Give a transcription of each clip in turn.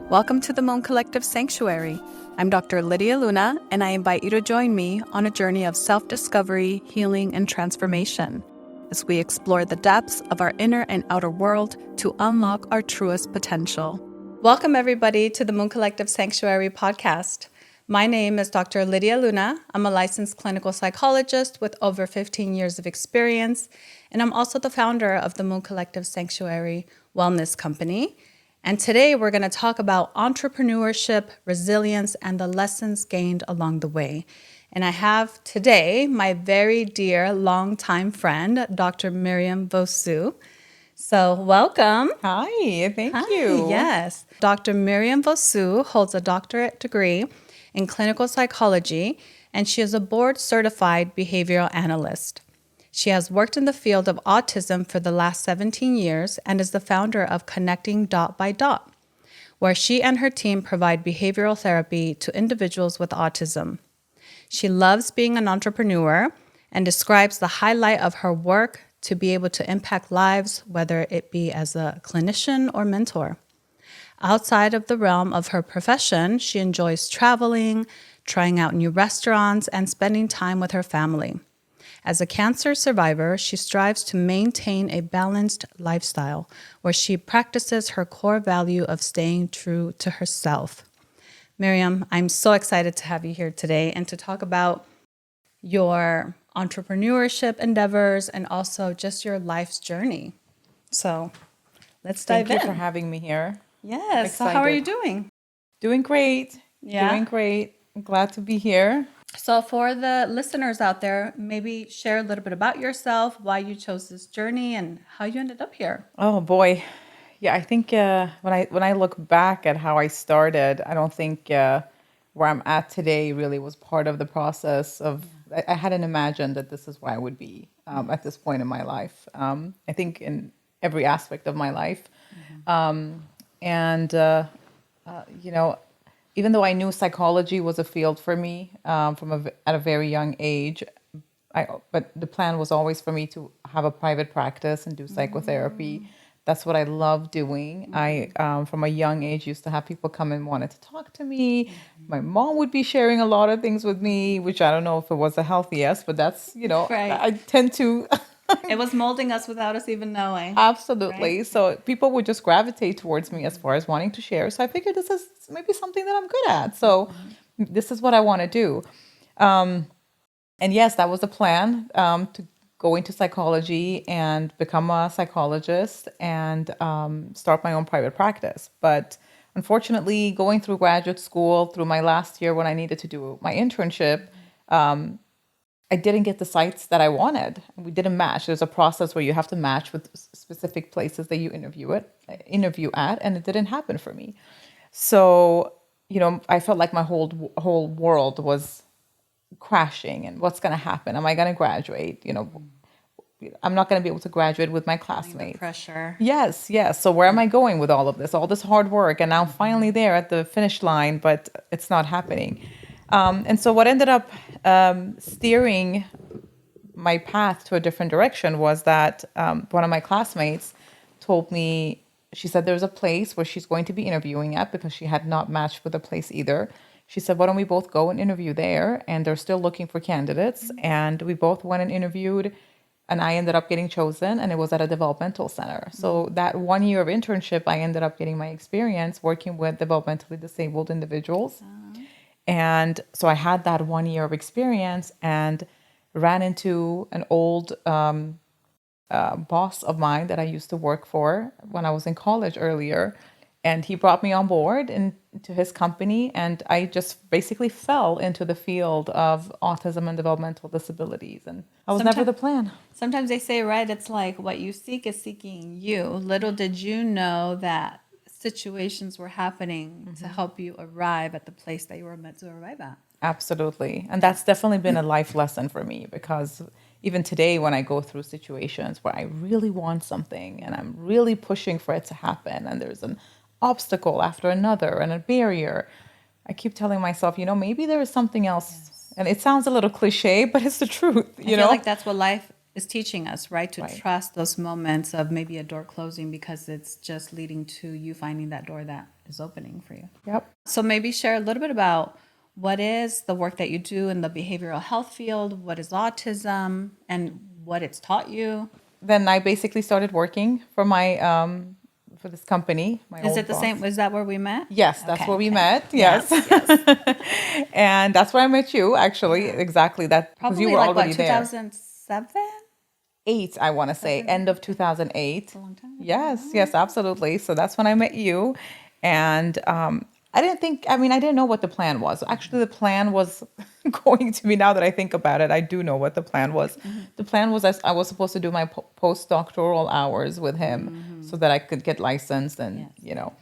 Welcome to the Moon Collective Sanctuary. I'm Dr. Lydia Luna, and I invite you to join me on a journey of self-discovery, healing, and transformation as we explore the depths of our inner and outer world to unlock our truest potential. Welcome, everybody, to the Moon Collective Sanctuary podcast. My name is Dr. Lydia Luna. I'm a licensed clinical psychologist with over 15 years of experience, and I'm also the founder of the Moon Collective Sanctuary Wellness Company. And today we're going to talk about entrepreneurship, resilience, and the lessons gained along the way. And I have today my very dear longtime friend, Dr. Maryam Vosogh. So welcome. Hi, thank you. Yes. Dr. Maryam Vosogh holds a doctorate degree in clinical psychology, and she is a Board Certified Behavioral Analyst. She has worked in the field of autism for the last 17 years and is the founder of Connecting Dot by Dot, where she and her team provide behavioral therapy to individuals with autism. She loves being an entrepreneur and describes the highlight of her work to be able to impact lives, whether it be as a clinician or mentor. Outside of the realm of her profession, she enjoys traveling, trying out new restaurants, and spending time with her family. As a cancer survivor, she strives to maintain a balanced lifestyle where she practices her core value of staying true to herself. Maryam, I'm so excited to have you here today and to talk about your entrepreneurship endeavors and also just your life's journey. So let's dive in. Thank you for having me here. Yes. So how are you doing? Doing great. Yeah. Doing great. I'm glad to be here. So for the listeners out there, maybe share a little bit about yourself, why you chose this journey, and how you ended up here. Oh boy. Yeah, I think when I look back at how I started, I don't think where I'm at today really was part of the process of. I hadn't imagined that this is where I would be at this point in my life. I think in every aspect of my life, and you know. Even though I knew psychology was a field for me at a very young age, but the plan was always for me to have a private practice and do psychotherapy. That's what I love doing. I, from a young age, used to have people come and wanted to talk to me. My mom would be sharing a lot of things with me, which I don't know if it was the healthiest, but that's, Right. I tend to... It was molding us without us even knowing. Absolutely. Right? So people would just gravitate towards me as far as wanting to share. So I figured this is maybe something that I'm good at. So this is what I want to do. And yes, that was the plan, to go into psychology and become a psychologist and start my own private practice. But unfortunately, going through graduate school, through my last year when I needed to do my internship, I didn't get the sites that I wanted. We didn't match. There's a process where you have to match with specific places that you interview at, and it didn't happen for me. So, I felt like my whole world was crashing. And what's going to happen? Am I going to graduate? I'm not going to be able to graduate with my classmates. The pressure. Yes. So where am I going with all of this? All this hard work, and now I'm finally there at the finish line, but it's not happening. And so what ended up steering my path to a different direction was that one of my classmates told me, she said there's a place where she's going to be interviewing at because she had not matched with a place either. She said, why don't we both go and interview there? And they're still looking for candidates. And we both went and interviewed, and I ended up getting chosen, and it was at a developmental center. So that 1 year of internship, I ended up getting my experience working with developmentally disabled individuals. And so I had that 1 year of experience and ran into an old boss of mine that I used to work for when I was in college earlier. And he brought me on board into his company. And I just basically fell into the field of autism and developmental disabilities. And that was never the plan. Sometimes they say, right, it's like what you seek is seeking you. Little did you know that situations were happening to help you arrive at the place that you were meant to arrive at. Absolutely. And that's definitely been a life lesson for me, because even today when I go through situations where I really want something and I'm really pushing for it to happen, and there's an obstacle after another and a barrier, I keep telling myself, maybe there is something else. Yes. And it sounds a little cliche, but it's the truth. I feel like that's what life is teaching us, right? To trust those moments of maybe a door closing because it's just leading to you finding that door that is opening for you. Yep. So maybe share a little bit about what is the work that you do in the behavioral health field, what is autism, and what it's taught you. Then I basically started working for my for this company. My Is old it the boss. same? Is that where we met? Yes, that's Okay, where we okay. met. Yes. Yes. And that's where I met you, actually. Yeah. Exactly that, because Probably you were like already what, there. 2007? 8, I want to say, end of Okay. 2008. A long time ago. Yes, yes, absolutely. So that's when I met you. And I didn't think, I mean, I didn't know what the plan was. Actually, the plan was going to be, now that I think about it, I do know what the plan was. The plan was I was supposed to do my postdoctoral hours with him so that I could get licensed. And, Yes. you know,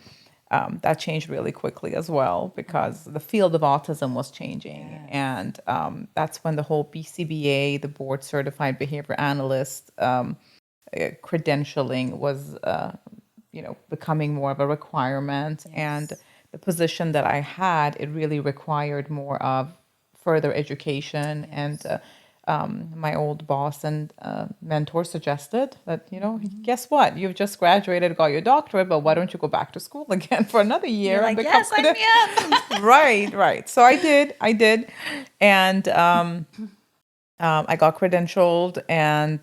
that changed really quickly as well, because the field of autism was changing. Yes. And that's when the whole BCBA, the Board Certified Behavioral Analyst, credentialing was, becoming more of a requirement. And the position that I had, it really required more of further education. And my old boss and mentor suggested that, guess what? You've just graduated, got your doctorate, but why don't you go back to school again for another year? You're and like, become yes, sign me up. Right. So I did. And I got credentialed and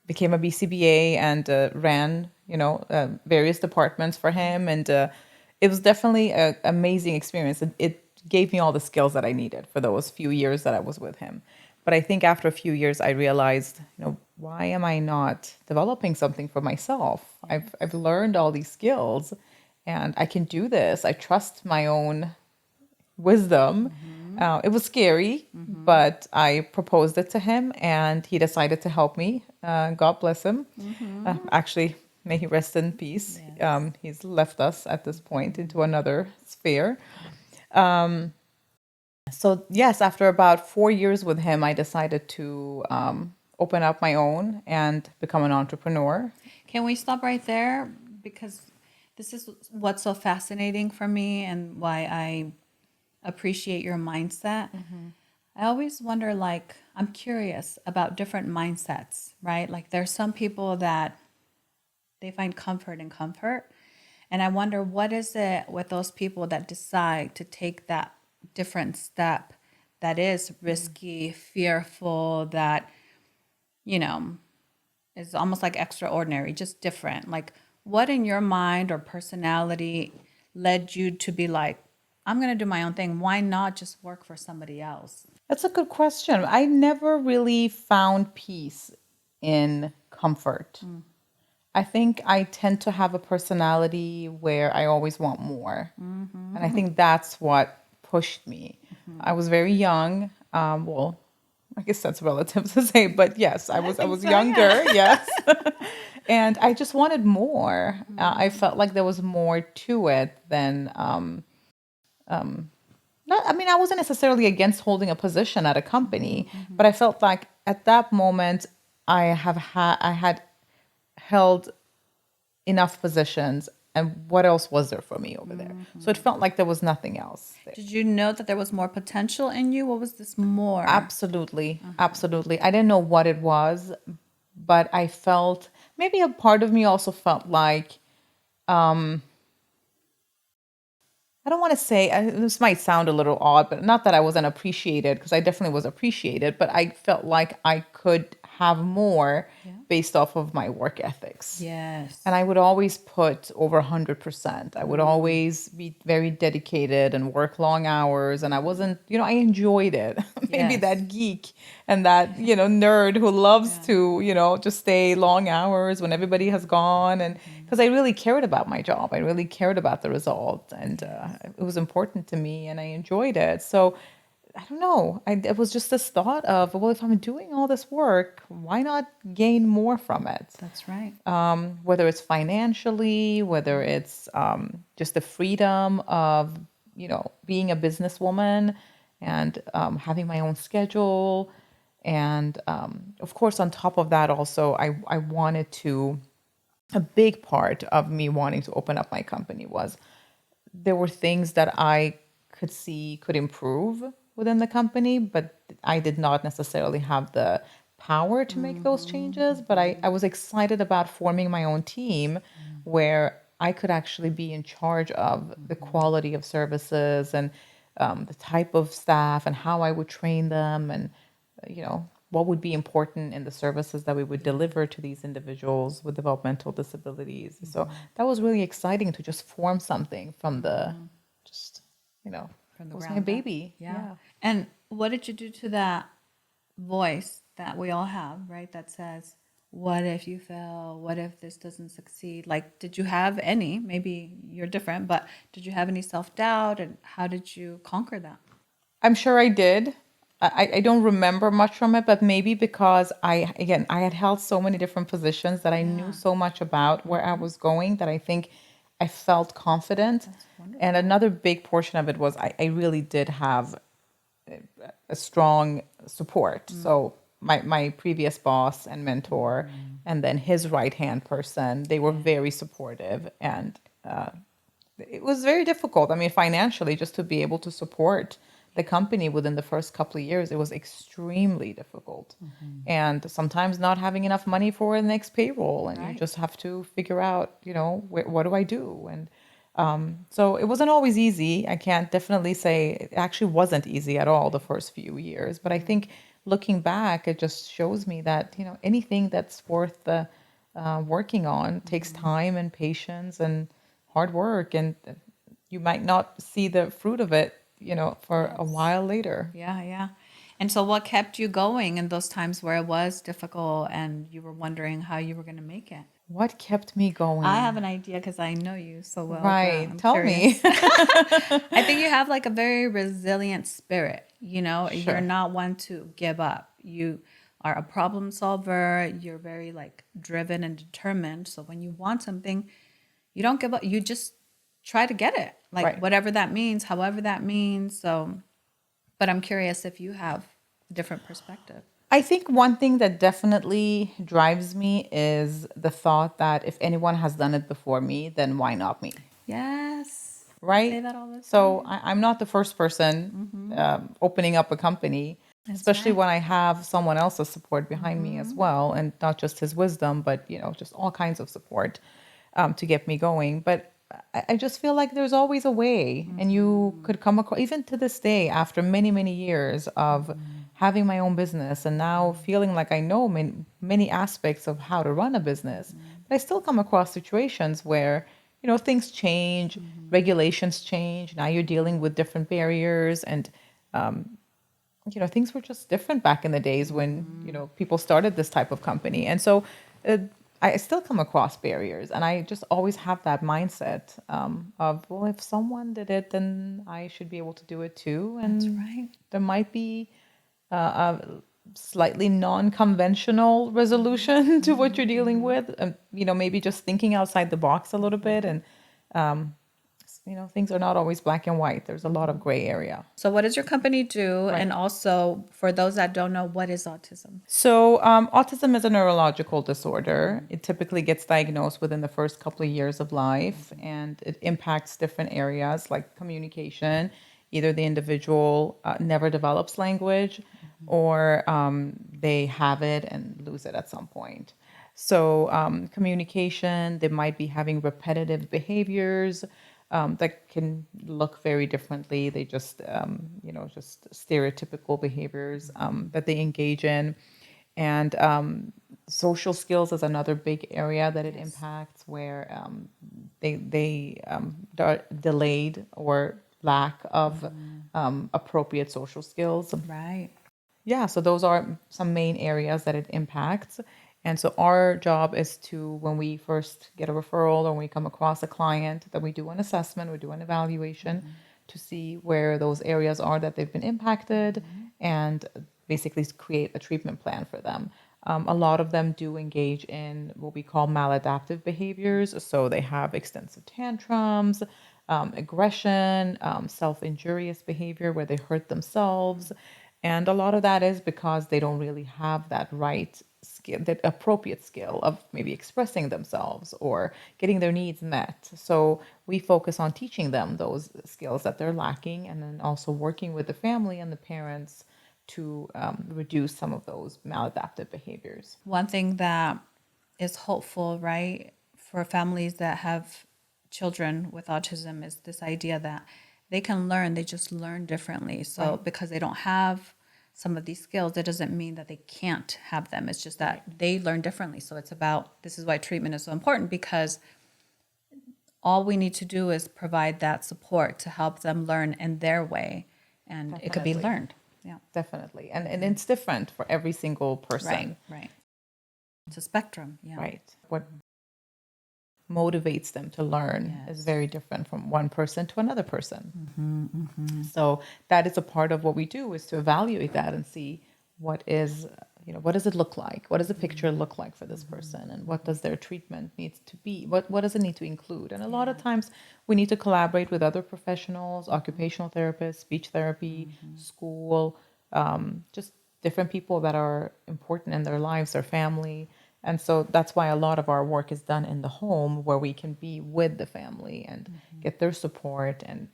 became a BCBA and ran, various departments for him. And it was definitely an amazing experience. It gave me all the skills that I needed for those few years that I was with him. But I think after a few years, I realized, why am I not developing something for myself? I've learned all these skills and I can do this. I trust my own wisdom. It was scary, but I proposed it to him and he decided to help me. God bless him. Actually, may he rest in peace. He's left us at this point into another sphere. So, yes, after about 4 years with him, I decided to open up my own and become an entrepreneur. Can we stop right there? Because this is what's so fascinating for me and why I appreciate your mindset. I always wonder, like, I'm curious about different mindsets, right? Like, there's some people that they find comfort in comfort. And I wonder, what is it with those people that decide to take that different step that is risky, fearful, that, is almost like extraordinary, just different? Like, what in your mind or personality led you to be like, I'm going to do my own thing? Why not just work for somebody else? That's a good question. I never really found peace in comfort. I think I tend to have a personality where I always want more. And I think that's what pushed me. I was very young. Well, I guess that's relative to say, but yes, I was so, younger, yes. And I just wanted more. I felt like there was more to it than not, I mean, I wasn't necessarily against holding a position at a company, but I felt like at that moment I had held enough positions, and what else was there for me over there? So it felt like there was nothing else there. did you know that there was more potential in you? What was this more? Absolutely. Absolutely. I didn't know what it was, but I felt, maybe a part of me also felt like, I don't want to say, this might sound a little odd, but not that I wasn't appreciated, because I definitely was appreciated, but I felt like I could have more based off of my work ethics. Yes. And I would always put over 100%. I would always be very dedicated and work long hours. And I wasn't, I enjoyed it. Maybe Yes. that geek and that, nerd who loves to, just stay long hours when everybody has gone. And because I really cared about my job, I really cared about the result. And it was important to me and I enjoyed it. So I don't know. It was just this thought of, well, if I'm doing all this work, why not gain more from it? That's right. Whether it's financially, whether it's just the freedom of, being a businesswoman and having my own schedule. And of course, on top of that, also, I wanted to, a big part of me wanting to open up my company was there were things that I could see could improve within the company, but I did not necessarily have the power to make those changes. But I was excited about forming my own team where I could actually be in charge of the quality of services and the type of staff and how I would train them and, what would be important in the services that we would deliver to these individuals with developmental disabilities. So that was really exciting to just form something from just, From the it was my ground up. baby. Yeah. And what did you do to that voice that we all have, right? That says, what if you fail? What if this doesn't succeed? Like, did you have any? Maybe you're different, but did you have any self doubt? And how did you conquer that? I'm sure I did. I don't remember much from it, but maybe because I had held so many different positions that I knew Yeah. so much about where I was going that I think I felt confident. That's wonderful. And another big portion of it was I really did have a strong support. So my previous boss and mentor, and then his right hand person, they were very supportive, and it was very difficult. I mean, financially, just to be able to support the company within the first couple of years, it was extremely difficult. And sometimes not having enough money for the next payroll, and you Right. just have to figure out, what do I do? And so it wasn't always easy. I can't definitely say it actually wasn't easy at all the first few years. But I think looking back, it just shows me that, anything that's worth working on takes time and patience and hard work. And you might not see the fruit of it, for a while later. Yeah, yeah. And so, what kept you going in those times where it was difficult and you were wondering how you were going to make it? What kept me I have going? an idea because I know you so well, but Right. I'm Tell me. curious. I think you have like a very resilient spirit. You're Sure. not one to give up. You are a problem solver. You're very like driven and determined. So when you want something, you don't give up. You just try to get it, like Right. whatever that means, however that means. So, but I'm curious if you have a different perspective. I think one thing that definitely drives me is the thought that if anyone has done it before me, then why not me? Yes, I say Right? that all the So time. I'm not the first person opening up a company, That's especially right. when I have someone else's support behind me as well, and not just his wisdom, but just all kinds of support to get me going. But I just feel like there's always a way, and you could come across, even to this day, after many, many years of having my own business and now feeling like I know many aspects of how to run a business, but I still come across situations where things change, regulations change. Now you're dealing with different barriers, and things were just different back in the days when people started this type of company. And so uh, I still come across barriers, and I just always have that mindset of, well, if someone did it, then I should be able to do it too. That's And right. there might be a slightly non-conventional resolution to what you're dealing with, and maybe just thinking outside the box a little bit. And things are not always black and white. There's a lot of gray area. So, what does your company do? Right. And also, for those that don't know, what is autism? So, autism is a neurological disorder. It typically gets diagnosed within the first couple of years of life, and it impacts different areas like communication. Either the individual never develops language, or they have it and lose it at some point. So, communication, they might be having repetitive behaviors that can look very differently. They just, just stereotypical behaviors that they engage in. And social skills is another big area that it impacts, where they are delayed or lack of appropriate social skills. Right. Yeah, so those are some main areas that it impacts. And so our job is to, when we first get a referral or when we come across a client, that we do an assessment, we do an evaluation to see where those areas are that they've been impacted, and basically create a treatment plan for them. A lot of them do engage in what we call maladaptive behaviors. So they have extensive tantrums, aggression, self-injurious behavior where they hurt themselves. And a lot of that is because they don't really have that right skill, that appropriate skill of maybe expressing themselves or getting their needs met. So we focus on teaching them those skills that they're lacking, and then also working with the family and the parents to reduce some of those maladaptive behaviors. One thing that is hopeful, right, for families that have children with autism is this idea that they can learn, they just learn differently. So because they don't have some of these skills, it doesn't mean that they can't have them. It's just that they learn differently. So it's about, this is why treatment is so important, because all we need to do is provide that support to help them learn in their way, and it could be Definitely. learned. Yeah. Definitely. And it's different for every single person. Right. It's a spectrum. Yeah. Right. What motivates them to learn is very different from one person to another person. So that is a part of what we do, is to evaluate that and see what is, what does it look like? What does the picture look like for this person? And what does their treatment needs to be? What does it need to include? And a lot of times we need to collaborate with other professionals, occupational therapists, speech therapy, school, just different people that are important in their lives, their family. And so that's why a lot of our work is done in the home, where we can be with the family and get their support and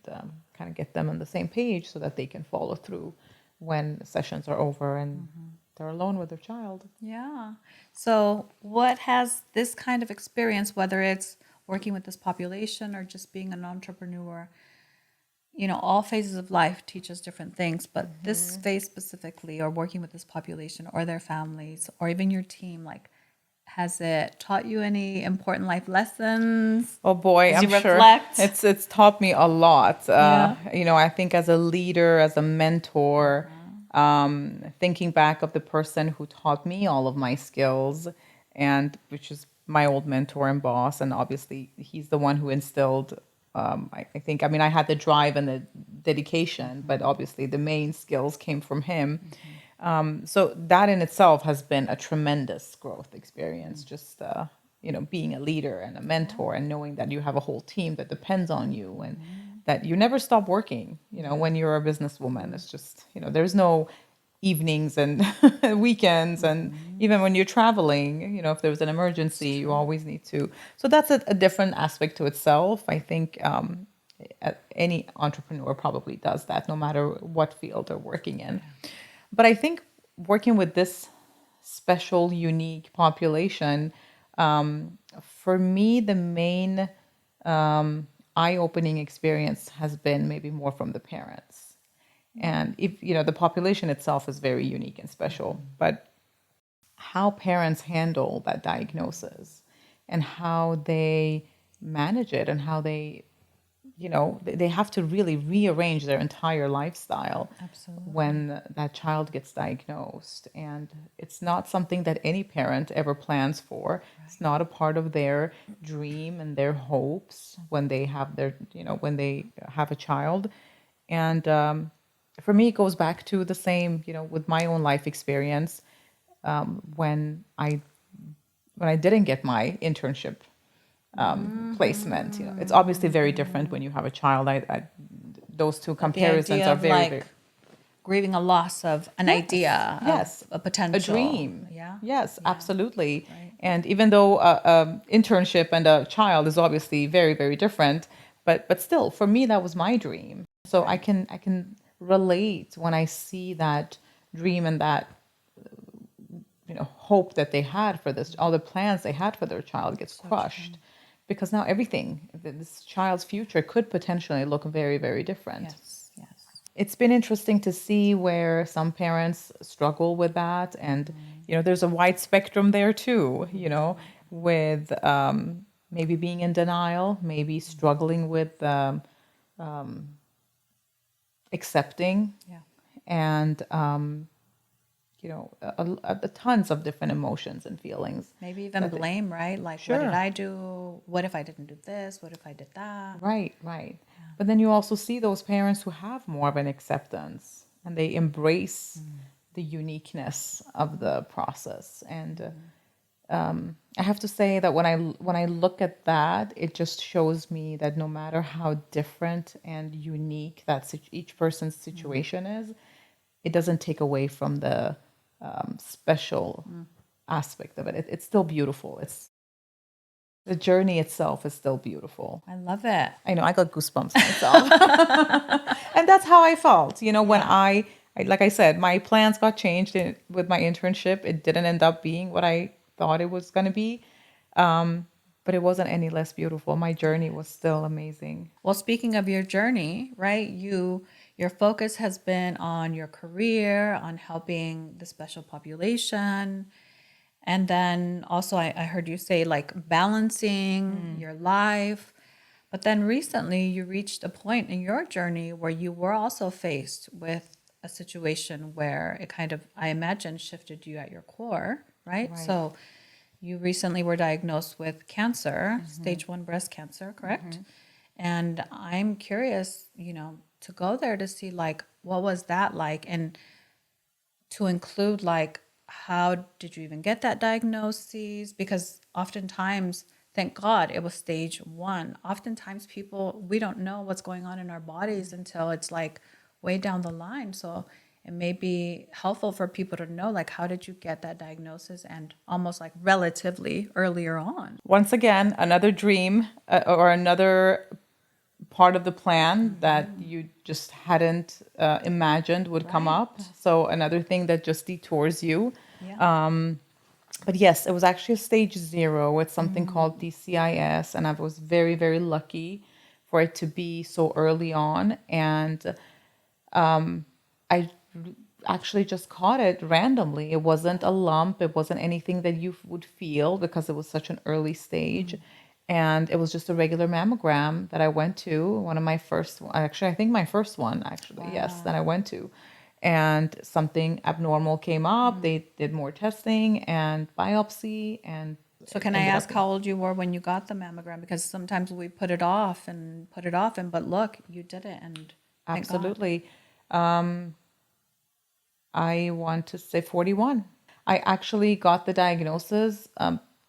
kind of get them on the same page so that they can follow through when sessions are over and they're alone with their child. Yeah. So what has this kind of experience, whether it's working with this population or just being an entrepreneur, all phases of life teach us different things, but this phase specifically, or working with this population or their families or even your team, like, has it taught you any important life lessons? Oh boy, As I'm you sure reflect? it's taught me a lot. Yeah. I think as a leader, as a mentor, thinking back of the person who taught me all of my skills, and which is my old mentor and boss, and obviously he's the one who instilled. I had the drive and the dedication, but obviously the main skills came from him. So that in itself has been a tremendous growth experience, just, being a leader and a mentor and knowing that you have a whole team that depends on you and that you never stop working, when you're a businesswoman. It's just, there's no evenings and weekends. And even when you're traveling, if there's an emergency, you always need to. So that's a different aspect to itself. I think any entrepreneur probably does that, no matter what field they're working in. But I think working with this special, unique population, for me, the main eye-opening experience has been maybe more from the parents. And if, the population itself is very unique and special, but how parents handle that diagnosis and how they manage it and how they they have to really rearrange their entire lifestyle. Absolutely. When that child gets diagnosed. And it's not something that any parent ever plans for. Right. It's not a part of their dream and their hopes when they have when they have a child. And for me, it goes back to the same, with my own life experience, when I didn't get my internship placement. It's obviously very different when you have a child. Those two comparisons are very grieving a loss of an idea, yes, of a potential, a dream. Yes, absolutely. Right. And even though internship and a child is obviously very, very different, but still, for me, that was my dream. So I can relate when I see that dream and that hope that they had for this, all the plans they had for their child gets crushed. Because now this child's future could potentially look very, very different. Yes. It's been interesting to see where some parents struggle with that. And, there's a wide spectrum there too, with maybe being in denial, maybe struggling with accepting. Yeah. And, tons of different emotions and feelings. Maybe even blame, right? Like, what did I do? What if I didn't do this? What if I did that? Right. Yeah. But then you also see those parents who have more of an acceptance and they embrace the uniqueness of the process. And I have to say that when I look at that, it just shows me that no matter how different and unique that each person's situation is, it doesn't take away from the special aspect of it. It's still beautiful. The journey itself is still beautiful. I love it. I know, I got goosebumps myself. And that's how I felt, when I, like I said, my plans got changed with my internship. It didn't end up being what I thought it was going to be. but it wasn't any less beautiful. My journey was still amazing. Well, speaking of your journey, right? Your focus has been on your career, on helping the special population. And then also I heard you say like balancing your life. But then recently you reached a point in your journey where you were also faced with a situation where it kind of, I imagine, shifted you at your core, right? Right. So you recently were diagnosed with cancer, stage 1 breast cancer, correct? And I'm curious, to go there to see like what was that like, and to include like how did you even get that diagnosis? Because oftentimes, thank God it was stage 1. Oftentimes people, we don't know what's going on in our bodies until it's like way down the line. So it may be helpful for people to know like how did you get that diagnosis, and almost like relatively earlier on. Once again, another dream or another part of the plan that you just hadn't imagined would come up. So another thing that just detours you. Yeah. But yes, it was actually a stage 0 with something called DCIS, and I was very, very lucky for it to be so early on. And I actually just caught it randomly. It wasn't a lump, it wasn't anything that you would feel because it was such an early stage. And it was just a regular mammogram that I went to, one of my first, actually, I think my first one, actually, yes, that I went to. And something abnormal came up. They did more testing and biopsy, and So can I ended ask up how old you were when you got the mammogram? Because sometimes we put it off and put it off, and but look, you did it, and thank God. absolutely. I want to say 41. I actually got the diagnosis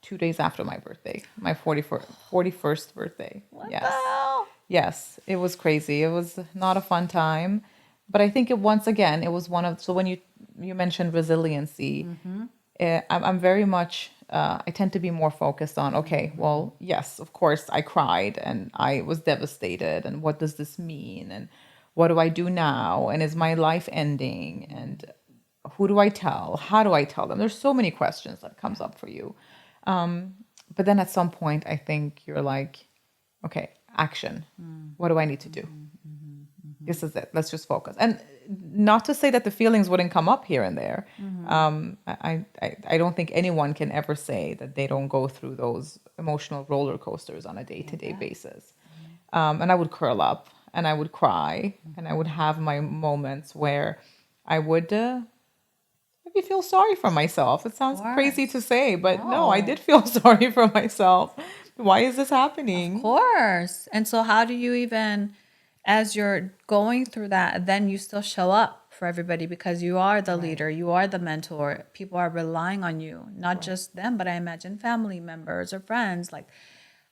2 days after my birthday, my 41st birthday. What Yes. the hell? Yes, it was crazy. It was not a fun time. But I think once again, it was one of, so when you mentioned resiliency, I'm very much, I tend to be more focused on, okay, well, yes, of course, I cried and I was devastated. And what does this mean? And what do I do now? And is my life ending? And who do I tell? How do I tell them? There's so many questions that comes up for you. But then at some point, I think you're like, okay, action. What do I need to do? This is it. Let's just focus. And not to say that the feelings wouldn't come up here and there. I don't think anyone can ever say that they don't go through those emotional roller coasters on a day-to-day basis. And I would curl up and I would cry and I would have my moments where I would maybe feel sorry for myself. It sounds crazy to say, but no, I did feel sorry for myself. Why is this happening? Of course. And so how do you even, as you're going through that, then you still show up for everybody because you are the leader, you are the mentor. People are relying on you, not just them, but I imagine family members or friends. Like,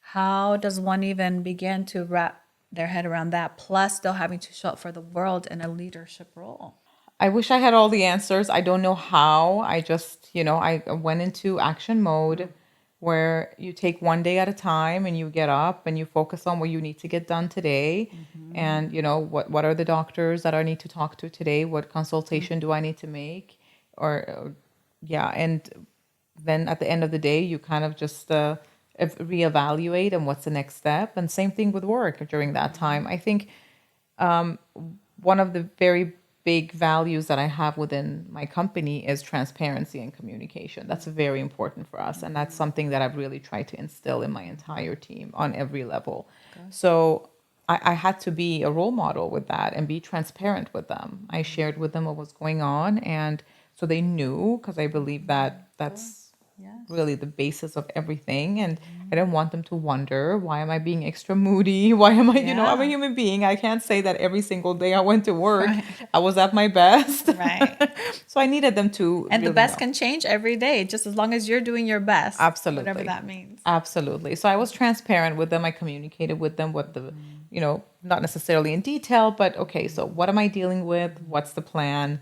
how does one even begin to wrap their head around that? Plus, still having to show up for the world in a leadership role. I wish I had all the answers. I don't know how. I just, I went into action mode where you take one day at a time and you get up and you focus on what you need to get done today. And, what are the doctors that I need to talk to today? What consultation do I need to make? Yeah. And then at the end of the day, you kind of just reevaluate and what's the next step. And same thing with work during that time. I think one of the very big values that I have within my company is transparency and communication. That's very important for us. And that's something that I've really tried to instill in my entire team on every level. So I had to be a role model with that and be transparent with them. I shared with them what was going on. And so they knew, because I believe that that's really the basis of everything. And I didn't want them to wonder, why am I being extra moody? Why am I, I'm a human being. I can't say that every single day I went to work, I was at my best. Right. So I needed them to And the really best know. can change every day, just as long as you're doing your best. Absolutely. Whatever that means. Absolutely. So I was transparent with them. I communicated with them what not necessarily in detail, but okay, so what am I dealing with? What's the plan?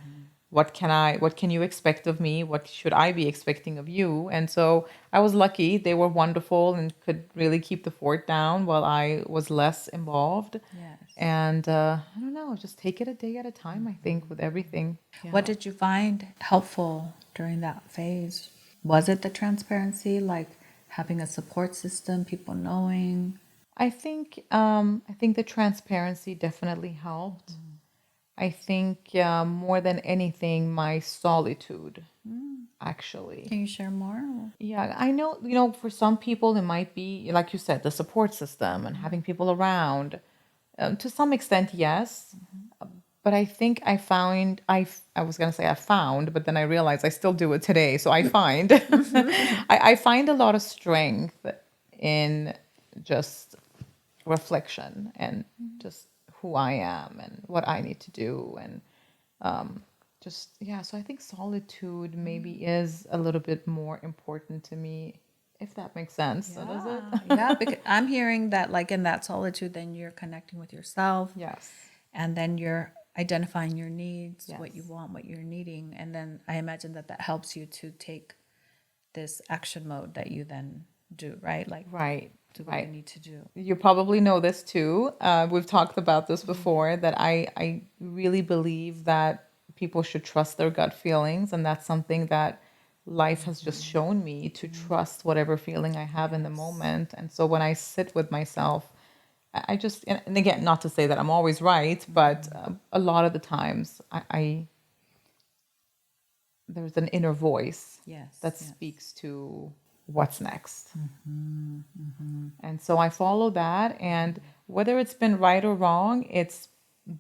What can you expect of me? What should I be expecting of you? And so I was lucky. They were wonderful and could really keep the fort down while I was less involved. Yes. And I don't know, just take it a day at a time, I think, with everything. Yeah. What did you find helpful during that phase? Was it the transparency? Like, having a support system, people knowing? I think the transparency definitely helped. I think more than anything, my solitude, actually. Can you share more? Yeah, I know, for some people, it might be, like you said, the support system and having people around. To some extent, yes. But I think I was going to say I found, but then I realized I still do it today. So I find, I find a lot of strength in just reflection and just who I am and what I need to do. And so I think solitude maybe is a little bit more important to me, if that makes sense. So does it? Yeah, because I'm hearing that like in that solitude, then you're connecting with yourself. Yes. And then you're identifying your needs, what you Yes. want, what you're needing. And then I imagine that helps you to take this action mode that you then do, right? Like Right. do what you Right. need to do. You probably know this too. We've talked about this before, that I really believe that people should trust their gut feelings. And that's something that life has just shown me, to trust whatever feeling I have in the moment. And so when I sit with myself, I just, and again, not to say that I'm always right, but a lot of the times there's an inner voice Yes. that yes. speaks to what's next. And so I follow that. And whether it's been right or wrong, it's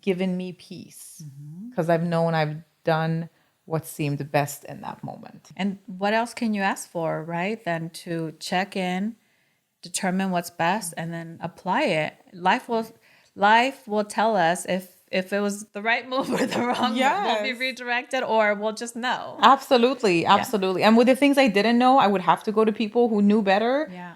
given me peace, because I've known I've done what seemed best in that moment. And what else can you ask for, right? Then to check in, determine what's best, and then apply it. Life will tell us if it was the right move or the wrong move. We'll be Yes. redirected, or we'll just know. Absolutely, absolutely. And with the things I didn't know, I would have to go to people who knew better. Yeah,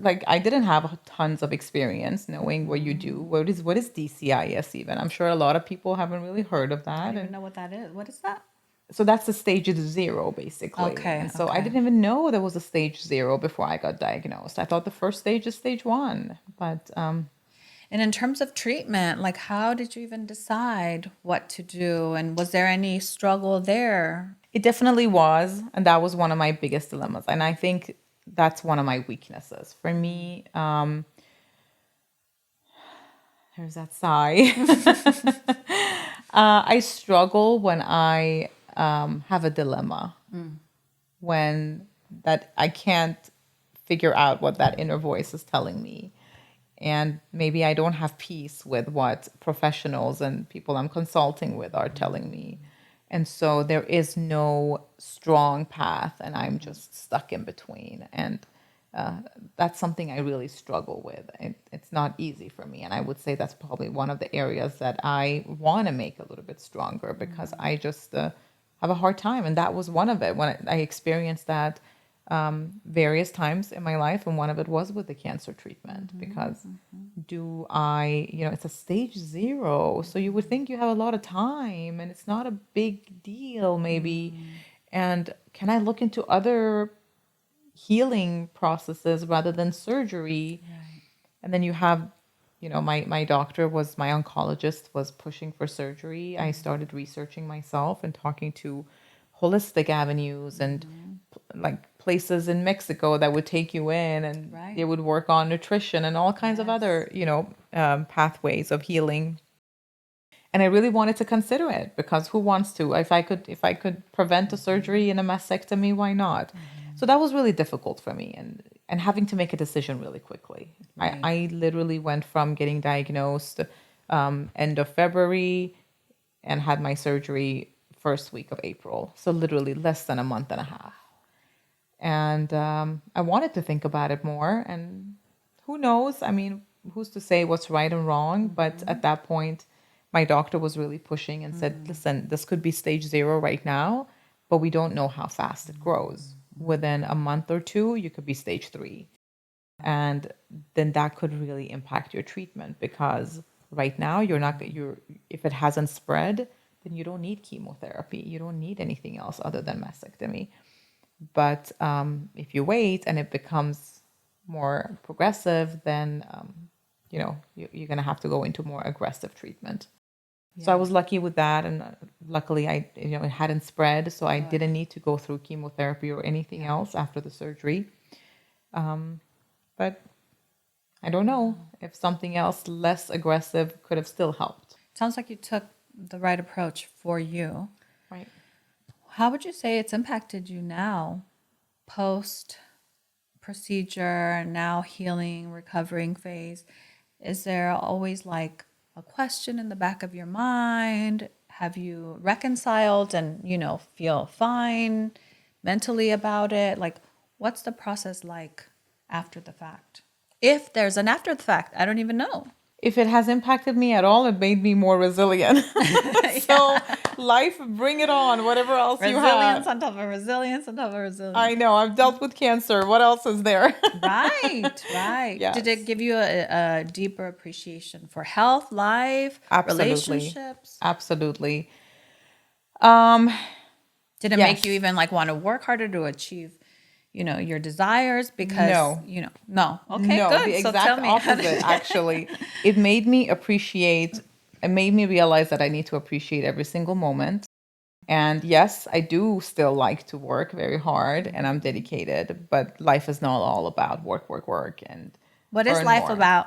Like I didn't have tons of experience knowing what you do. What is DCIS even? I'm sure a lot of people haven't really heard of I that. don't even And know what that is. What is that? so that's the stage 0 basically. Okay, And so I okay. didn't even know there was a stage 0 before I got diagnosed. I thought the first stage is stage 1. But And in terms of treatment, like how did you even decide what to do? And was there any struggle there? it definitely was, and that was one of my biggest dilemmas. And I think that's one of my weaknesses. For me, there's that sigh. I struggle when I have a dilemma, when that I can't figure out what that inner voice is telling me. And maybe I don't have peace with what professionals and people I'm consulting with are telling me. And so there is no strong path, and I'm just stuck in between. And that's something I really struggle with. It's not easy for me. And I would say that's probably one of the areas that I want to make a little bit stronger, because I just have a hard time. And that was one of it, when I experienced that various times in my life. And one of it was with the cancer treatment, because it's a stage 0. So you would think you have a lot of time and it's not a big deal, maybe. And can I look into other healing processes rather than surgery? Right. And then you have, my doctor my oncologist was pushing for surgery. I started researching myself and talking to holistic avenues and like places in Mexico that would take you in, and Right. they would work on nutrition and all kinds of other, pathways of healing. And I really wanted to consider it, because who wants to? If I could prevent a surgery and a mastectomy, why not? So that was really difficult for me, and having to make a decision really quickly. Right. I literally went from getting diagnosed end of February and had my surgery first week of April. So literally less than a month and a half. And I wanted to think about it more. And who knows? I mean, who's to say what's right and wrong? But at that point, my doctor was really pushing and said, listen, this could be stage 0 right now, but we don't know how fast it grows. Within a month or 2, you could be stage 3. And then that could really impact your treatment, because right now if it hasn't spread, then you don't need chemotherapy. You don't need anything else other than mastectomy. But if you wait and it becomes more progressive, then you're going to have to go into more aggressive treatment. So I was lucky with that, and luckily it hadn't spread, so I didn't need to go through chemotherapy or anything else after the surgery. But I don't know if something else less aggressive could have still helped. Sounds like you took the right approach for you. Right. How would you say it's impacted you now, post procedure, now healing, recovering phase? Is there always like a question in the back of your mind? Have you reconciled and, feel fine mentally about it? Like, what's the process like after the fact? If there's an after the fact, I don't even know. If it has impacted me at all, it made me more resilient. So life, bring it on, whatever else you Resilience have. on top of resilience on top of resilience. I know, I've dealt with cancer. What else is there? Right. Yes. Did it give you a deeper appreciation for health, life, Absolutely. relationships? Absolutely. Did it Yes. make you even like want to work harder to achieve, your desires? Because, No. No. Okay, No, good. the So exact tell me. opposite, actually. It made me realize that I need to appreciate every single moment. And yes, I do still like to work very hard and I'm dedicated, but life is not all about work, work, work and What is earn life more. about?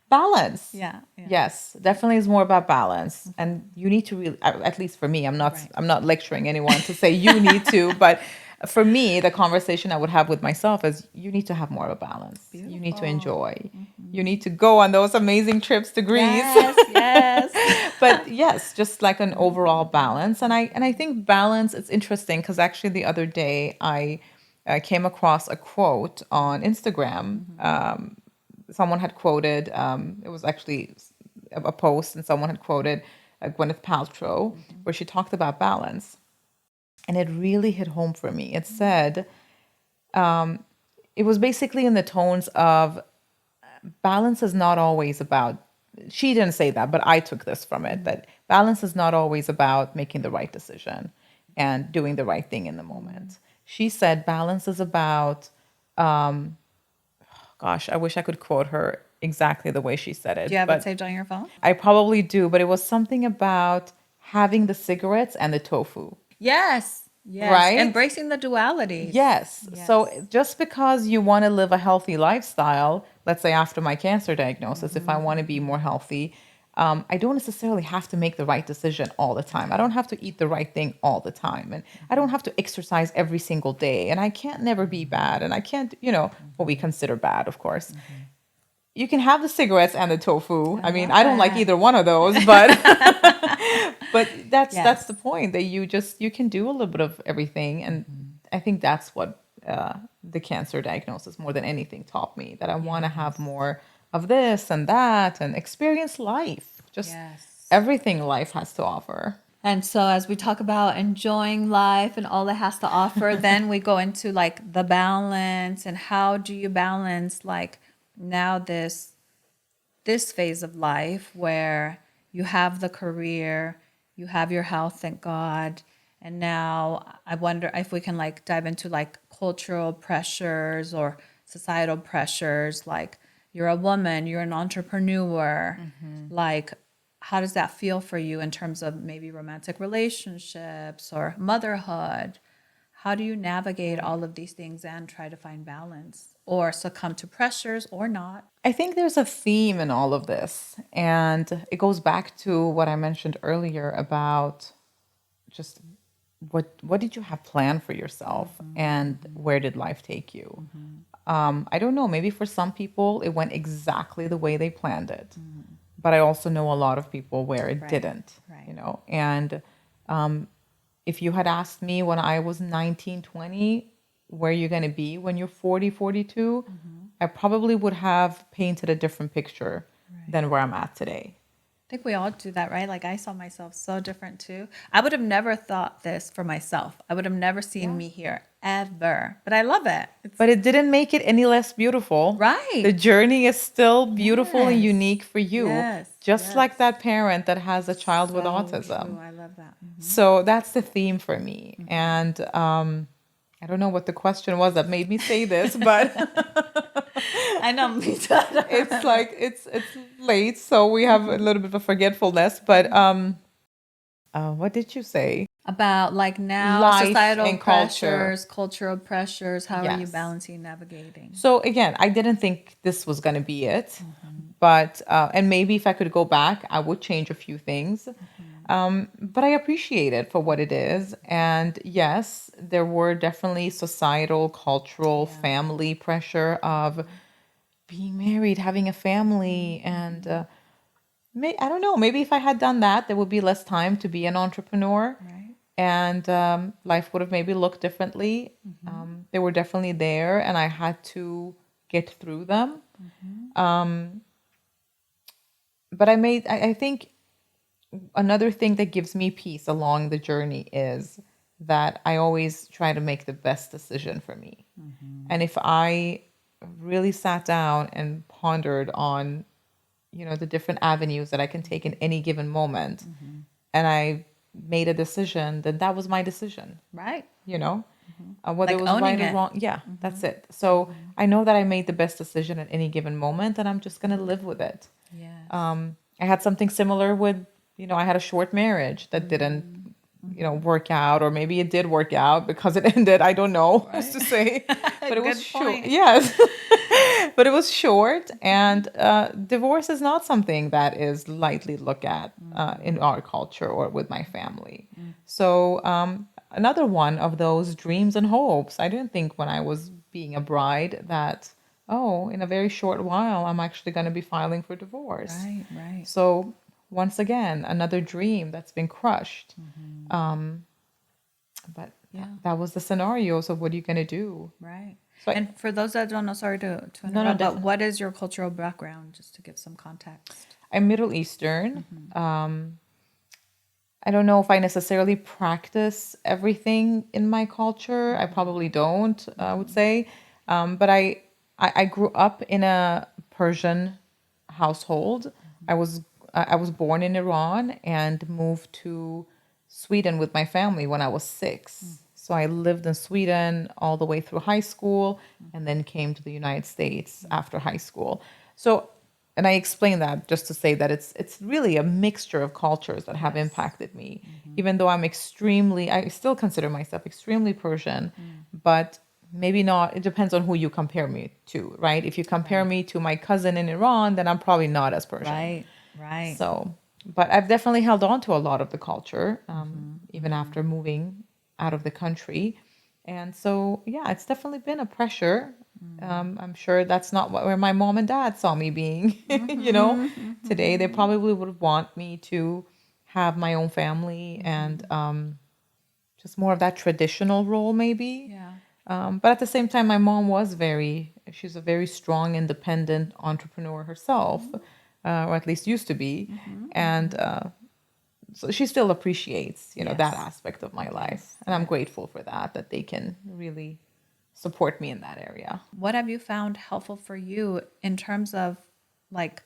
Balance. Yeah. Yes, definitely is more about balance. And you need to really, at least for me, Right. I'm not lecturing anyone to say you need to, but for me, the conversation I would have with myself is you need to have more of a balance. You need to enjoy. You need to go on those amazing trips to Greece. Yes. But yes, just like an overall balance. And I think balance, it's interesting because actually the other day I came across a quote on Instagram. Someone had quoted, it was actually a post, and someone had quoted Gwyneth Paltrow, where she talked about balance. And it really hit home for me. It said, it was basically in the tones of balance is not always about, she didn't say that, but I took this from it, that balance is not always about making the right decision and doing the right thing in the moment. She said balance is about, gosh, I wish I could quote her exactly the way she said it. Do you have but it saved on your phone? I probably do, but it was something about having the cigarettes and the tofu. Yes. Yes. Right? Embracing the duality. Yes. Yes. So just because you want to live a healthy lifestyle, let's say after my cancer diagnosis, if I want to be more healthy, I don't necessarily have to make the right decision all the time. I don't have to eat the right thing all the time. And I don't have to exercise every single day. And I can't never be bad. And I can't, what we consider bad, of course. You can have the cigarettes and the tofu. I mean, I don't like either one of those, but but that's the point, that you can do a little bit of everything. And I think that's what the cancer diagnosis more than anything taught me, that I want to have more of this and that and experience life, just everything life has to offer. And so as we talk about enjoying life and all it has to offer, then we go into like the balance, and how do you balance like now this phase of life where you have the career, you have your health, thank God. And now I wonder if we can like dive into like cultural pressures or societal pressures, like you're a woman, you're an entrepreneur, like how does that feel for you in terms of maybe romantic relationships or motherhood? How do you navigate all of these things and try to find balance or succumb to pressures or not? I think there's a theme in all of this, and it goes back to what I mentioned earlier about just what did you have planned for yourself, and where did life take you? I don't know, maybe for some people it went exactly the way they planned it, but I also know a lot of people where it didn't, and if you had asked me when I was 19, 20, where you're going to be when you're 40, 42, I probably would have painted a different picture than where I'm at today. I think we all do that, right? Like I saw myself so different too. I would have never thought this for myself. I would have never seen me here ever, but I love it. But it didn't make it any less beautiful. Right. The journey is still beautiful and unique for you. Yes, Just like that parent that has a child with So autism. true. I love that. So that's the theme for me. And I don't know what the question was that made me say this, but I know. Me too. it's like it's late, so we have a little bit of forgetfulness. But What did you say? About like now Life societal and culture. pressures, cultural pressures, how are you Yes. balancing, navigating? So again, I didn't think this was going to be it, but and maybe if I could go back, I would change a few things. But I appreciate it for what it is. And yes, there were definitely societal, cultural, family pressure of being married, having a family, and I don't know. Maybe if I had done that, there would be less time to be an entrepreneur, Right. and life would have maybe looked differently. They were definitely there, and I had to get through them. But I think another thing that gives me peace along the journey is that I always try to make the best decision for me. And if I really sat down and pondered on, the different avenues that I can take in any given moment, and I made a decision, then that was my decision, Right. you know? Whether Like it was owning right or it. wrong. Yeah, that's it. So I know that I made the best decision at any given moment, and I'm just going to live with it. Yes. I had something similar with, I had a short marriage that didn't, work out, or maybe it did work out because it ended. I don't know as Right. to say, but it was Good short. point. Yes, but it was short, and divorce is not something that is lightly looked at in our culture or with my family. So another one of those dreams and hopes. I didn't think when I was being a bride that, oh, in a very short while, I'm actually going to be filing for divorce. Right, right. So once again, another dream that's been crushed. But Yeah. that was the scenario. So what are you going to do? Right. So And for those that don't know, sorry to no, no, interrupt, but definitely. what is your cultural background, just to give some context? I'm Middle Eastern. I don't know if I necessarily practice everything in my culture. I probably don't, I would say. But I grew up in a Persian household. I was born in Iran and moved to Sweden with my family when I was 6. So I lived in Sweden all the way through high school and then came to the United States after high school. So, and I explain that just to say that it's really a mixture of cultures that have impacted me. Even though I still consider myself extremely Persian, but maybe not. It depends on who you compare me to, right? If you compare me to my cousin in Iran, then I'm probably not as Persian. Right, right. So, but I've definitely held on to a lot of the culture, even after moving out of the country. And so, yeah, it's definitely been a pressure. I'm sure that's not where my mom and dad saw me being, today. They probably would want me to have my own family and just more of that traditional role, maybe. Yeah. But at the same time, my mom she's a very strong, independent entrepreneur herself, or at least used to be. And so she still appreciates, that Yes. aspect of my life. Yes. And I'm grateful for that they can really support me in that area. What have you found helpful for you in terms of like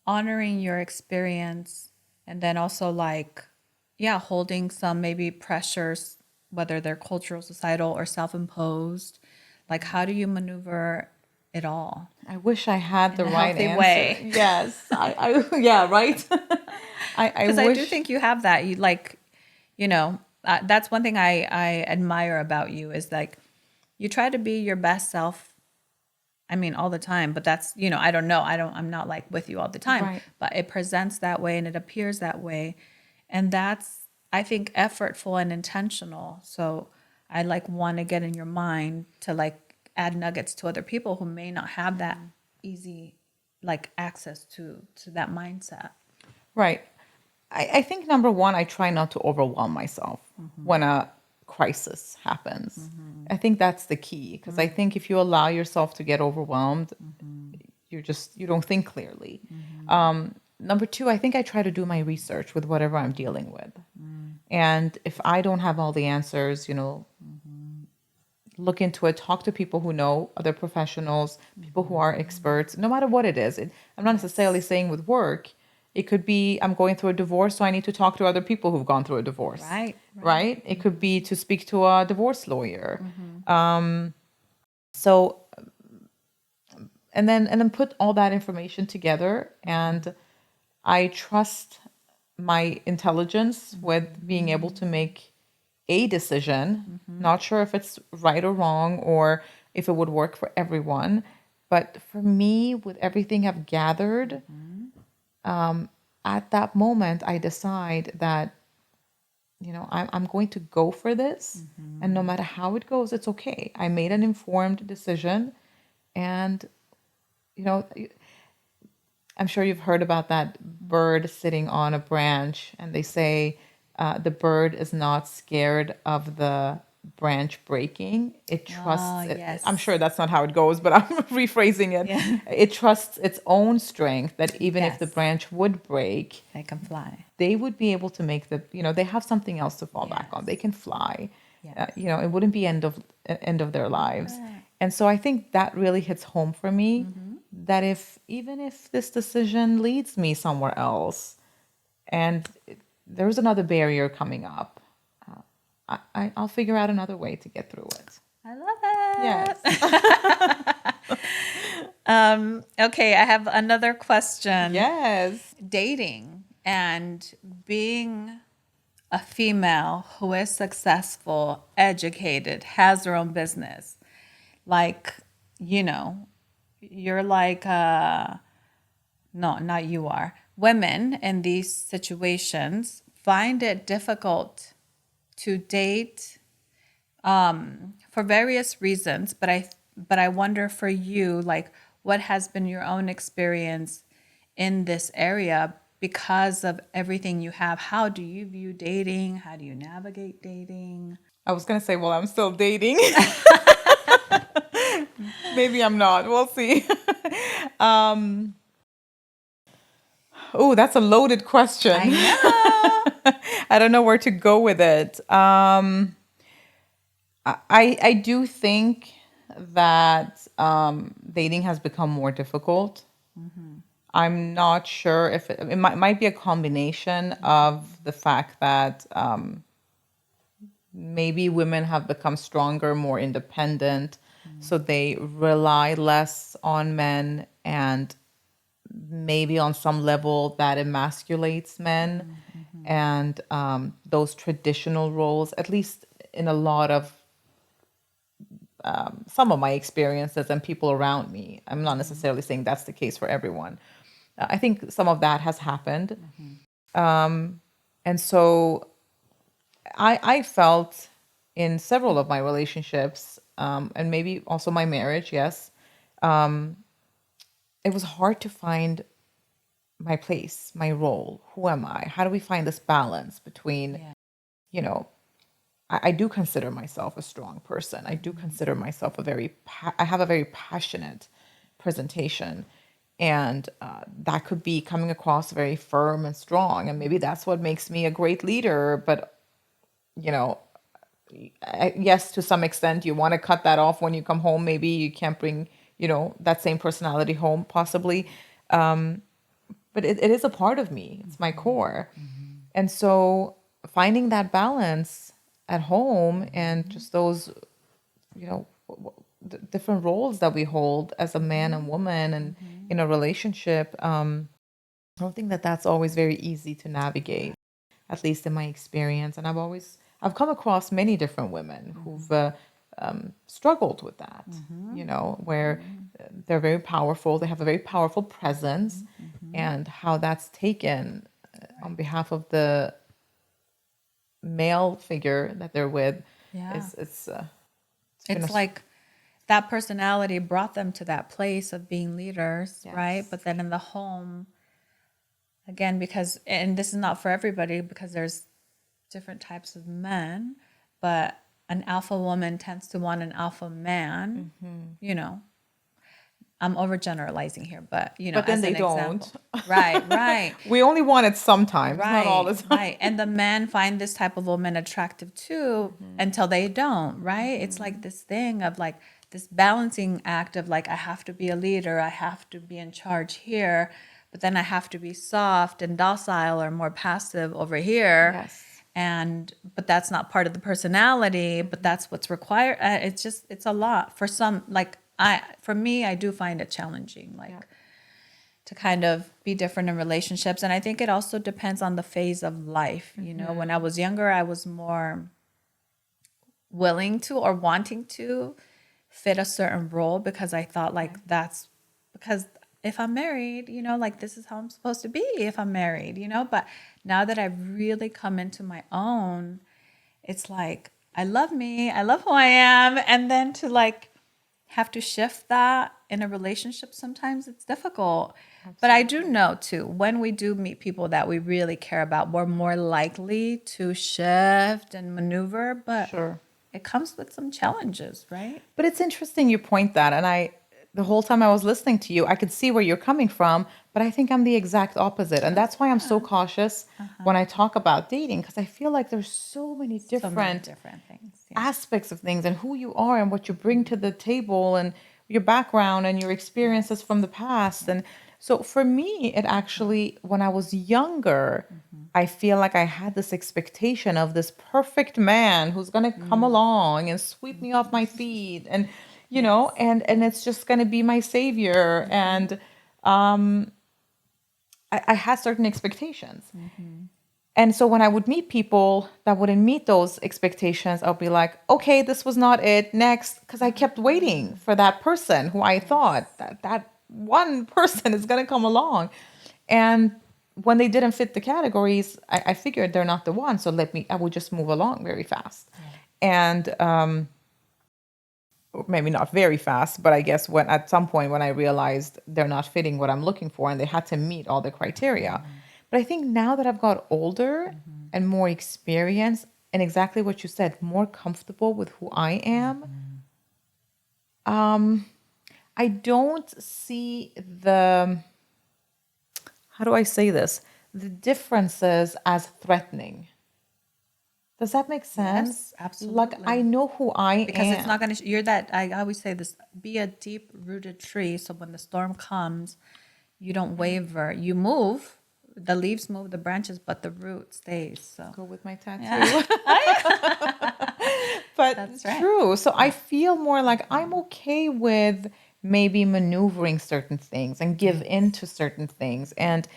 honoring your experience and then also like, yeah, holding some maybe pressures, whether they're cultural, societal, or self-imposed? Like, how do you maneuver it all I wish I had in the a right healthy answer. way? Yes, yeah, right. I Because I do wish. think you have that. You like, that's one thing I admire about you is like you try to be your best self. I mean, all the time, but that's, I don't know. I'm not like with you all the time, Right. but it presents that way and it appears that way. And that's, I think, effortful and intentional. So I like want to get in your mind to like add nuggets to other people who may not have that easy like access to that mindset. Right. I think number one, I try not to overwhelm myself when a crisis happens. I think that's the key because I think if you allow yourself to get overwhelmed, you don't think clearly. Number two, I think I try to do my research with whatever I'm dealing with. And if I don't have all the answers, look into it, talk to people who know, other professionals, people who are experts, no matter what it is. I'm not necessarily saying with work. It could be I'm going through a divorce, so I need to talk to other people who've gone through a divorce. Right? It could be to speak to a divorce lawyer. So, and then put all that information together, and I trust my intelligence with being able to make a decision. Not sure if it's right or wrong or if it would work for everyone. But for me, with everything I've gathered, at that moment, I decide that, I'm going to go for this. And no matter how it goes, it's okay. I made an informed decision. And, I'm sure you've heard about that bird sitting on a branch, and they say the bird is not scared of the branch breaking. It trusts it. yes. I'm sure that's not how it goes, but I'm rephrasing it. Yeah. It trusts its own strength that even if the Yes. branch would break, They can fly. they would be able to make they have something else to fall back on. They can fly. Yes. It wouldn't be end of their lives. And so I think that really hits home for me, that even if this decision leads me somewhere else and there's another barrier coming up, I'll figure out another way to get through it. I love it. Yes. Okay, I have another question. Yes. Dating and being a female who is successful, educated, has her own business. Like, you're like, no, not you are. Women in these situations find it difficult to date for various reasons, but I wonder for you, like, what has been your own experience in this area because of everything you have? How do you view dating? How do you navigate dating? I was going to say, well, I'm still dating. Maybe I'm not. We'll see. Oh, that's a loaded question. I know. I don't know where to go with it. I do think that dating has become more difficult. I'm not sure if it might be a combination of the fact that maybe women have become stronger, more independent, so they rely less on men, and maybe on some level that emasculates men, and those traditional roles, at least in a lot of some of my experiences and people around me. I'm not necessarily saying that's the case for everyone. I think some of that has happened. And so I felt in several of my relationships, and maybe also my marriage, yes, it was hard to find my place, my role. Who am I? How do we find this balance between, you know, I do consider myself a strong person. I do consider myself I have a very passionate presentation. And that could be coming across very firm and strong. And maybe that's what makes me a great leader. But, yes, to some extent, you want to cut that off when you come home. Maybe you can't bring, that same personality home, possibly. But it is a part of me. It's my core. And so finding that balance at home and just those, the different roles that we hold as a man and woman and in a relationship, I don't think that that's always very easy to navigate, at least in my experience. And I've come across many different women who've struggled with that, where they're very powerful, they have a very powerful presence, and how that's taken on behalf of the male figure that they're with. It's like that personality brought them to that place of being leaders, right? But then in the home, again, and this is not for everybody because there's different types of men, but an alpha woman tends to want an alpha man, I'm overgeneralizing here, but but then as they an don't. example. Right. We only want it sometimes, not all the time. Right. And the men find this type of woman attractive too until they don't, right? It's like this thing of like this balancing act of like, I have to be a leader, I have to be in charge here, but then I have to be soft and docile or more passive over here. Yes. But that's not part of the personality, but that's what's required. It's a lot for some, like for me, I do find it challenging. Like, to kind of be different in relationships. And I think it also depends on the phase of life. You know, when I was younger, I was more willing to or wanting to fit a certain role because I thought like that's because if I'm married, you know, like this is how I'm supposed to be if I'm married, you know. But now that I've really come into my own, it's like I love me, I love who I am. And then to like have to shift that in a relationship, sometimes it's difficult. But I do know too, when we do meet people that we really care about, we're more likely to shift and maneuver. But Sure. it comes with some challenges, right? But it's interesting you point that. And the whole time I was listening to you, I could see where you're coming from, but I think I'm the exact opposite. And that's why I'm so cautious when I talk about dating, because I feel like there's so many So many different different things. Yeah. aspects of things and who you are and what you bring to the table and your background and your experiences from the past. And so for me, it actually, when I was younger, I feel like I had this expectation of this perfect man who's going to come along and sweep me off my feet and, you know, and it's just going to be my savior. And I had certain expectations. And so when I would meet people that wouldn't meet those expectations, I'll be like, okay, this was not it. Next, because I kept waiting for that person who I thought that one person is going to come along. And when they didn't fit the categories, I figured they're not the one. So I would just move along very fast. And maybe not very fast, but I guess when at some point when I realized they're not fitting what I'm looking for and they had to meet all the criteria. But I think now that I've got older and more experience and exactly what you said, more comfortable with who I am, I don't see how do I say this? The differences as threatening. Does that make sense? Yes, absolutely. Like I know who I Because am. it's not going to, you're that, I always say this, be a deep rooted tree. So when the storm comes, you don't waver. You move, the leaves move, the branches, but the root stays. So Go with my tattoo. But That's right. true. So I feel more like I'm okay with maybe maneuvering certain things and give in to certain things and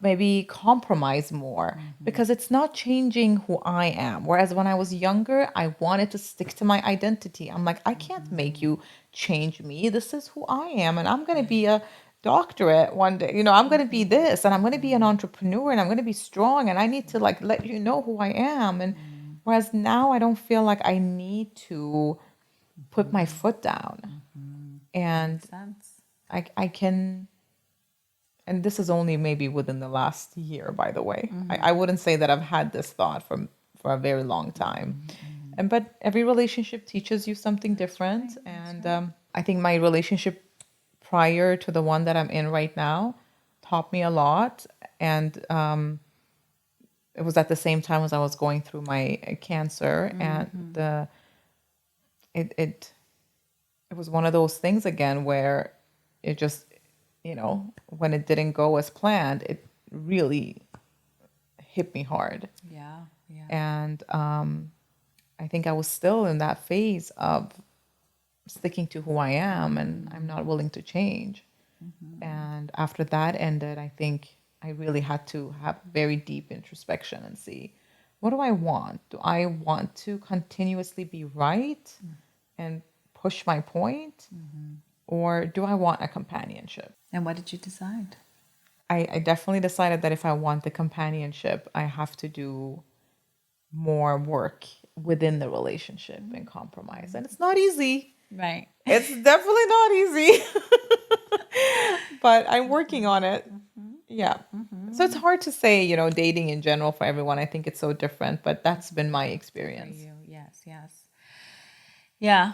maybe compromise more because it's not changing who I am. Whereas when I was younger, I wanted to stick to my identity. I'm like, I can't make you change me. This is who I am. And I'm going to be a doctorate one day. You know, I'm going to be this and I'm going to be an entrepreneur and I'm going to be strong and I need to like let you know who I am. And whereas now I don't feel like I need to put my foot down. And sense. I can, and this is only maybe within the last year, by the way. I wouldn't say that I've had this thought for a very long time. And but every relationship teaches you something different. And I think my relationship prior to the one that I'm in right now taught me a lot. And it was at the same time as I was going through my cancer, and it was one of those things again where it just, you know, when it didn't go as planned, it really hit me hard. Yeah. Yeah. And I think I was still in that phase of sticking to who I am and I'm not willing to change. And after that ended, I think I really had to have very deep introspection and see, what do I want? Do I want to continuously be right and push my point? Or do I want a companionship? And what did you decide? I definitely decided that if I want the companionship, I have to do more work within the relationship and compromise. And it's not easy. Right. It's definitely not easy. But I'm working on it. Yeah. So it's hard to say, you know, dating in general for everyone. I think it's so different, but that's been my experience. You. Yes. Yes. Yeah.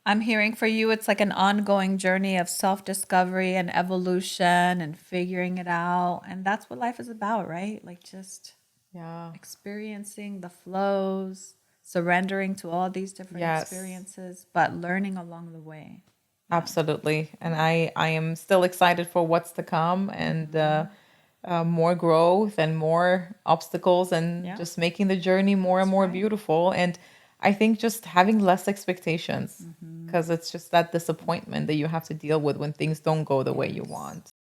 I'm hearing for you, it's like an ongoing journey of self-discovery and evolution and figuring it out. And that's what life is about, right? Like just Yeah. experiencing the flows, surrendering to all these different Yes. experiences, but learning along the way. Absolutely. And I am still excited for what's to come and more growth and more obstacles and Yeah. just making the journey more and more beautiful. And I think just having less expectations because it's just that disappointment that you have to deal with when things don't go the way you want.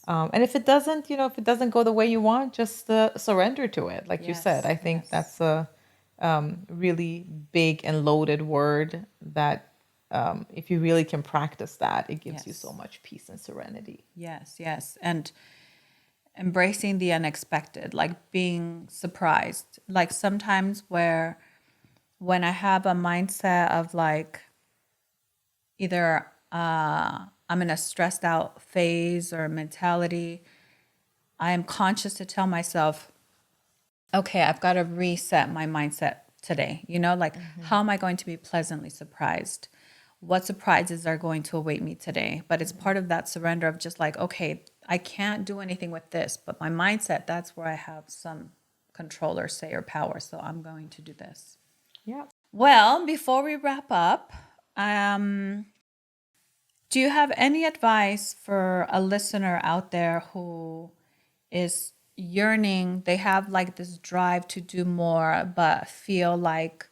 And if it doesn't, if it doesn't go the way you want, just surrender to it. Like you said, I think that's a really big and loaded word that if you really can practice that, it gives you so much peace and serenity. Yes. And embracing the unexpected, like being surprised. Like sometimes when I have a mindset of like either I'm in a stressed out phase or mentality, I am conscious to tell myself, okay, I've got to reset my mindset today. How am I going to be pleasantly surprised? What surprises are going to await me today? But it's part of that surrender of just like, okay, I can't do anything with this, but my mindset, that's where I have some control or say or power. So I'm going to do this. Yeah. Well, before we wrap up, do you have any advice for a listener out there who is yearning, they have like this drive to do more, but feel like,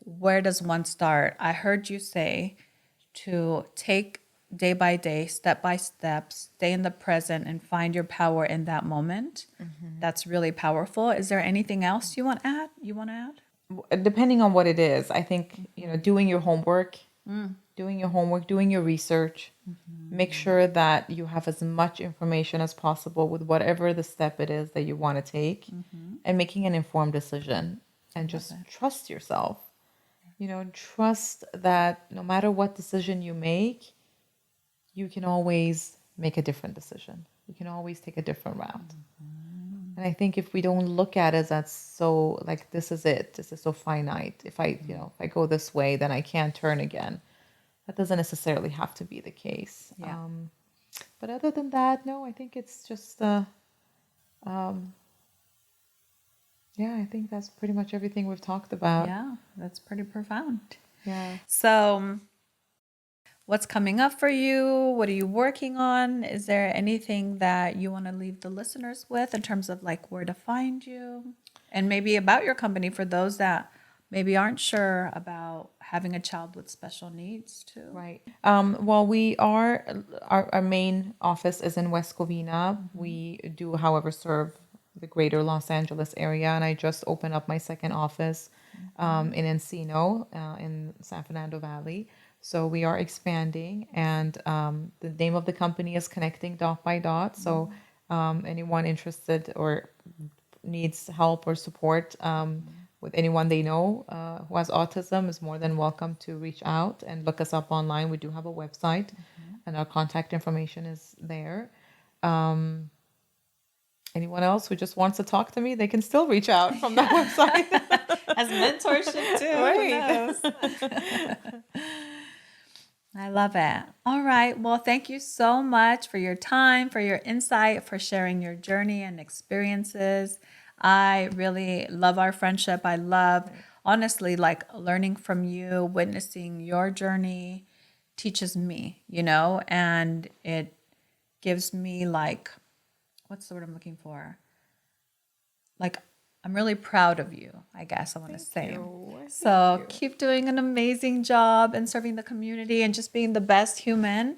where does one start? I heard you say to take day by day, step by step, stay in the present and find your power in that moment. That's really powerful. Is there anything else you want to add? Depending on what it is, I think, doing your homework, doing your research, make sure that you have as much information as possible with whatever the step it is that you want to take, and making an informed decision, and just trust yourself. Trust that no matter what decision you make, you can always make a different decision. You can always take a different route. And I think if we don't look at it as so like, this is it, this is so finite. If I go this way, then I can't turn again. That doesn't necessarily have to be the case. Yeah. But other than that, no, I think it's just, I think that's pretty much everything we've talked about. Yeah, that's pretty profound. Yeah. So what's coming up for you? What are you working on? Is there anything that you want to leave the listeners with in terms of like where to find you? And maybe about your company for those that maybe aren't sure about having a child with special needs too. Right. Well, we are, our main office is in West Covina. We do, however, serve the greater Los Angeles area. And I just opened up my second office in Encino, in San Fernando Valley. So we are expanding, and the name of the company is Connecting Dot by Dot. So anyone interested or needs help or support with anyone they know who has autism is more than welcome to reach out and look us up online. We do have a website, and our contact information is there. Anyone else who just wants to talk to me, they can still reach out from that website. As mentorship too. Right. I love it. All right. Well, thank you so much for your time, for your insight, for sharing your journey and experiences. I really love our friendship. I love, honestly, like learning from you, witnessing your journey teaches me, and it gives me like, what's the word I'm looking for? Like, I'm really proud of you, I guess I want to say. So keep doing an amazing job and serving the community and just being the best human.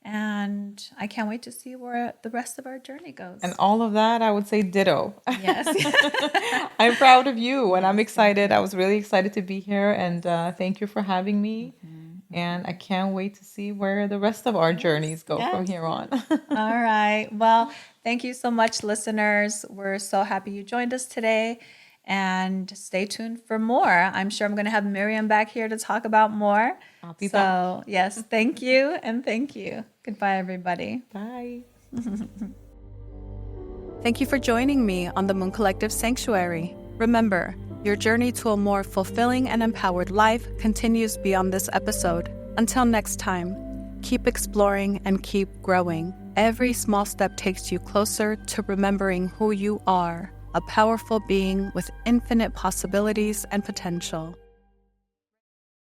And I can't wait to see where the rest of our journey goes. And all of that, I would say ditto. Yes. I'm proud of you, and I'm excited. I was really excited to be here, and thank you for having me. And I can't wait to see where the rest of our journeys go from here on. All right. Well, thank you so much, listeners. We're so happy you joined us today. And stay tuned for more. I'm sure I'm going to have Maryam back here to talk about more. I'll be back. So, yes, thank you and thank you. Goodbye, everybody. Bye. Thank you for joining me on the Moon Collective Sanctuary. Remember, your journey to a more fulfilling and empowered life continues beyond this episode. Until next time, keep exploring and keep growing. Every small step takes you closer to remembering who you are, a powerful being with infinite possibilities and potential.